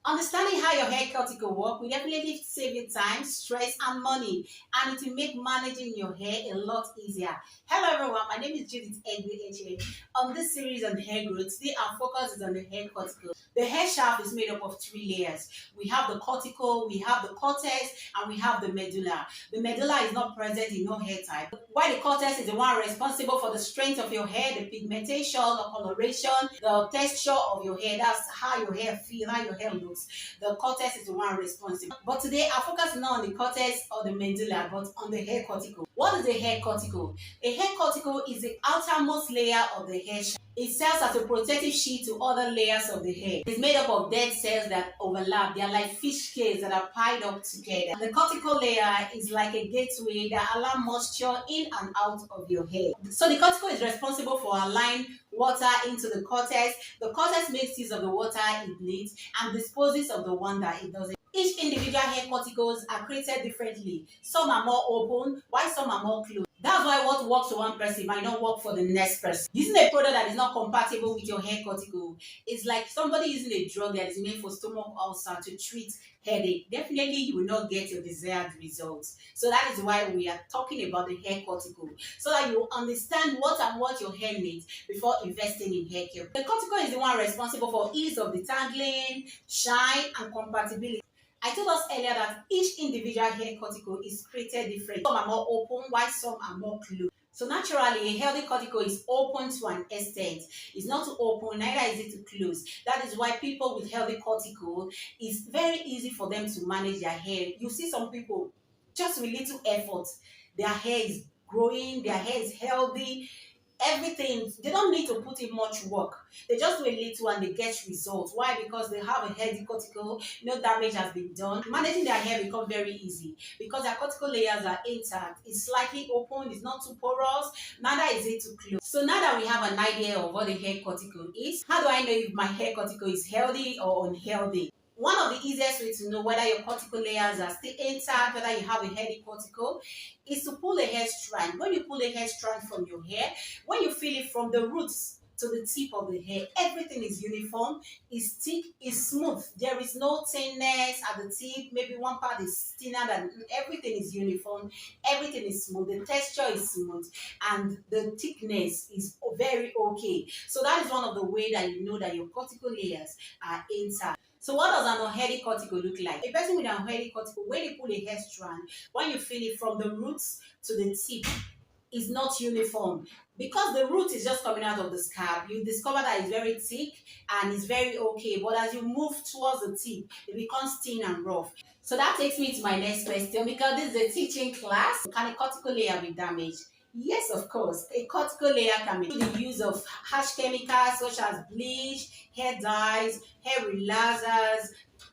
Understanding how your hair cuticle work will definitely save you time, stress, and money, and it will make managing your hair a lot easier. Hello, everyone. My name is Judith Egbe. On this series on hair growth, today our focus is on the hair cuticle. The hair shaft is made up of three layers. We have the cuticle, we have the cortex, and we have the medulla. The medulla is not present in no hair type, while the cortex is the one responsible for the strength of your hair, the pigmentation, the coloration, the texture of your hair. That's how your hair feels, how your hair looks. The cortex is the one responsible. But today our focus is not on the cortex or the medulla, but on the hair cuticle. What is a hair cuticle? A hair cuticle is the outermost layer of the hair shaft. It serves as a protective sheet to other layers of the hair. It's made up of dead cells that overlap. They are like fish scales that are piled up together. The cuticle layer is like a gateway that allows moisture in and out of your hair. So the cuticle is responsible for allowing water into the cortex. The cortex makes use of the water it needs and disposes of the one that it doesn't. Each individual hair cuticles are created differently. Some are more open, while some are more closed. That's why what works for one person might not work for the next person. Using a product that is not compatible with your hair cuticle is like somebody using a drug that is made for stomach ulcer to treat headache. Definitely you will not get your desired results. So that is why we are talking about the hair cuticle, so that you understand what your hair needs before investing in hair care. The cuticle is the one responsible for ease of detangling, shine, and compatibility. I told us earlier that each individual hair cuticle is created different. Some are more open, while some are more closed. So naturally, a healthy cuticle is open to an extent. It's not too open, neither is it too close. That is why people with healthy cuticle, it's very easy for them to manage their hair. You see some people, just with little effort, their hair is growing, their hair is healthy, everything. They don't need to put in much work. They just do a little and they get results. Why? Because they have a healthy cuticle, no damage has been done. Managing their hair becomes very easy because their cuticle layers are intact. It's slightly open, it's not too porous, neither is it too close. So now that we have an idea of what the hair cuticle is, how do I know if my hair cuticle is healthy or unhealthy? One of the easiest ways to know whether your cuticle layers are still intact, whether you have a healthy cuticle, is to pull a hair strand. When you pull a hair strand from your hair, when you feel it from the roots to the tip of the hair, everything is uniform, is thick, is smooth. There is no thinness at the tip. Maybe one part is thinner than everything is uniform. Everything is smooth. The texture is smooth, and the thickness is very okay. So that is one of the ways that you know that your cuticle layers are intact. So what does an unhealthy cuticle look like? A person with an unhealthy cuticle, when you pull a hair strand, when you feel it from the roots to the tip, is not uniform. Because the root is just coming out of the scalp, you discover that it's very thick and it's very okay. But as you move towards the tip, it becomes thin and rough. So that takes me to my next question, because this is a teaching class. Can a cuticle layer be damaged? Yes, of course. A cuticle layer can be through the use of harsh chemicals such as bleach, hair dyes, hair relaxers,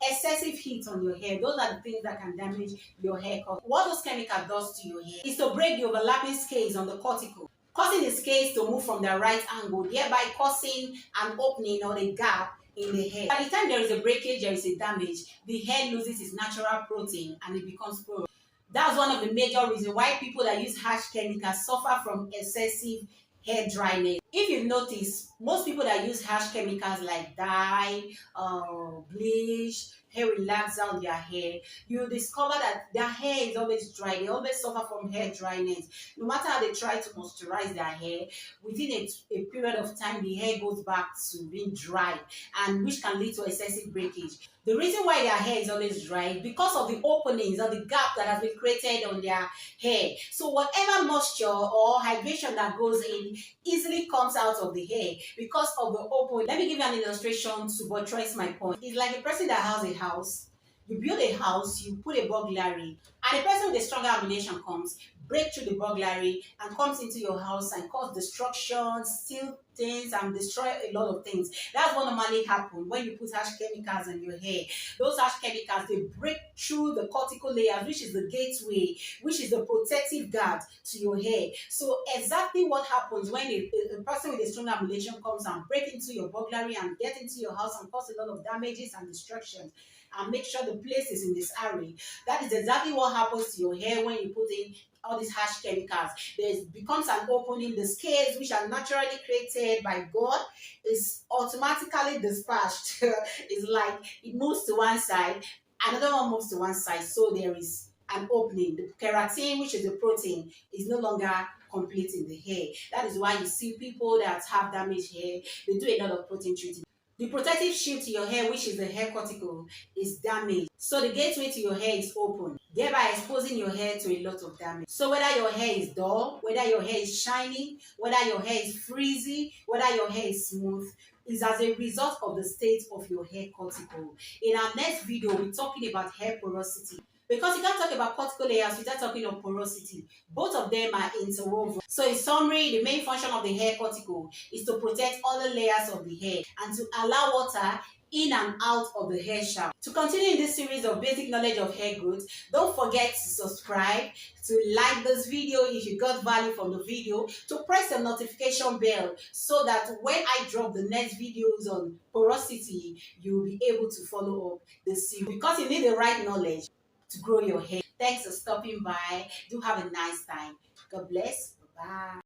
excessive heat on your hair. Those are the things that can damage your hair. What those chemicals does to your hair is to break the overlapping scales on the cuticle, causing the scales to move from their right angle, thereby causing an opening or a gap in the hair. By the time there is a breakage, there is a damage, the hair loses its natural protein and it becomes porous. That's one of the major reasons why people that use harsh chemicals suffer from excessive hair dryness. If you notice, most people that use harsh chemicals like dye, bleach, hair relaxer on their hair, you discover that their hair is always dry. They always suffer from hair dryness. No matter how they try to moisturize their hair, within a period of time, the hair goes back to being dry, and which can lead to excessive breakage. The reason why their hair is always dry is because of the openings or the gap that has been created on their hair. So whatever moisture or hydration that goes in easily comes out of the hair because of the opening. Let me give you an illustration to buttress my point. It's like a person that has a house. You build a house, you put a burglary, and a person with a stronger ammunition comes, break through the burglary, and comes into your house and cause destruction, steal things, and destroy a lot of things. That's what normally happens when you put harsh chemicals on your hair. Those harsh chemicals, they break through the cuticle layer, which is the gateway, which is the protective guard to your hair. So exactly what happens when a person with a strong ammunition comes and break into your burglary and get into your house and cause a lot of damages and destructions, and make sure the place is in disarray. That is exactly what happens to your hair when you put in all these harsh chemicals, there becomes an opening. The scales, which are naturally created by God, is automatically dispatched. It's like it moves to one side, another one moves to one side, so there is an opening. The keratin, which is the protein, is no longer complete in the hair. That is why you see people that have damaged hair, they do a lot of protein treatment. The protective shield to your hair, which is the hair cuticle, is damaged. So the gateway to your hair is open, thereby exposing your hair to a lot of damage. So whether your hair is dull, whether your hair is shiny, whether your hair is frizzy, whether your hair is smooth, is as a result of the state of your hair cuticle. In our next video, we're talking about hair porosity. Because you can't talk about cuticle layers without talking of porosity. Both of them are interwoven. So in summary, the main function of the hair cuticle is to protect all the layers of the hair and to allow water in and out of the hair shaft. To continue in this series of basic knowledge of hair growth, don't forget to subscribe, to like this video if you got value from the video, to press the notification bell so that when I drop the next videos on porosity, you'll be able to follow up the series, because you need the right knowledge to grow your hair. Thanks for stopping by. Do have a nice time. God bless. Bye.